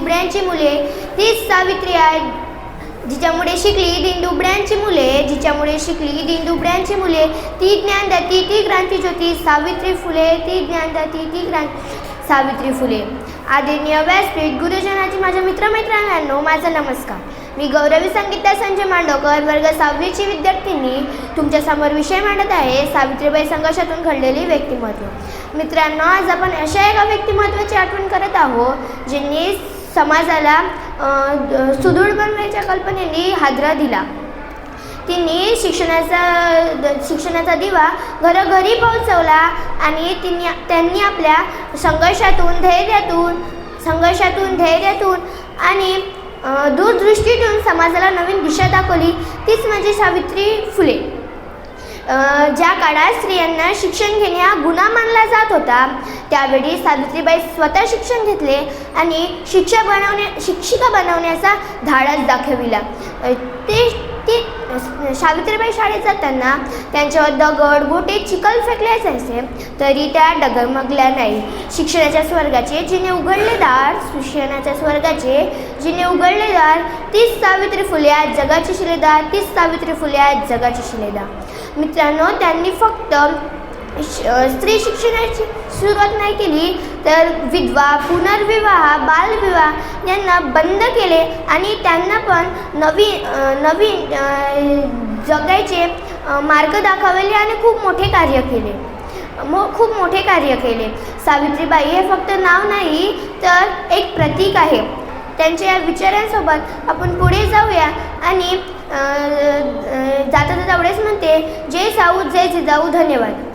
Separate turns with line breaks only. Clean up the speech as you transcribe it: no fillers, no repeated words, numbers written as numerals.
दिनदुबळ्यांची मुले तीच सावित्री आहे, जिच्यामुळे शिकली दिनदुबळ्यांची मुले, जिच्यामुळे शिकली दिनदुबळ्यांची मुले, ती ज्ञानदाती ती क्रांती ज्योती सावित्री फुले, ती ज्ञानदाती ती क्रांती सावित्री फुले. आदरणीय व्यासपीठ, गुरुजनाची, माझ्या मित्रमैत्रिणींनो, माझा नमस्कार. मी गौरवी संगीता संजय मांडवकर, वर्ग 6वीची विद्यार्थिनी तुमच्यासमोर विषय मांडत आहे, सावित्रीबाई संघर्षातून घडलेली व्यक्तिमत्व. मित्रांनो, आज आपण अशा एका व्यक्तिमत्वाची आठवण करत आहोत ज्यांनी समाजाला सुदृढ बनवण्याच्या कल्पनेने हादरा दिला. तिने शिक्षणाचा दिवा घरोघरी पोहोचवला आणि त्यांनी आपल्या संघर्षातून धैर्यातून आणि दूरदृष्टीतून समाजाला नवीन दिशा दाखवली. तीच म्हणजे सावित्री फुले. ज्या काळात स्त्रियांना शिक्षण घेणे हा गुन्हा मानला जात होता, त्यावेळी सावित्रीबाई स्वतः शिक्षण घेतले आणि शिक्षिका बनवण्याचा धाडस दाखविला. सावित्रीबाई शाळेत जाताना त्यांच्यावर दगड, गोटे, चिखल फेकले जायचे, तरी त्या डगमगल्या नाही. शिक्षणाच्या स्वर्गाचे जिने उघडले दार, तीच सावित्री फुले आज जगाची शिलेदार, तीच सावित्री फुले आज जगाची शिलेदार. मित्रांनो, त्यांनी फक्त स्त्री शिक्षणाची सुरुवात नाही केली, तर विधवा, पुनर्विवाह, बालविवाह यांना बंद केले आणि त्यांना पण नवीन जगायचे मार्ग दाखवले आणि खूप मोठे कार्य केले. सावित्रीबाई हे फक्त नाव नाही, तर एक प्रतीक आहे. त्यांच्या या विचारांसोबत आपण पुढे जाऊया आणि जाता एवढेच म्हणते, जय साऊ जय जिजाऊ. धन्यवाद.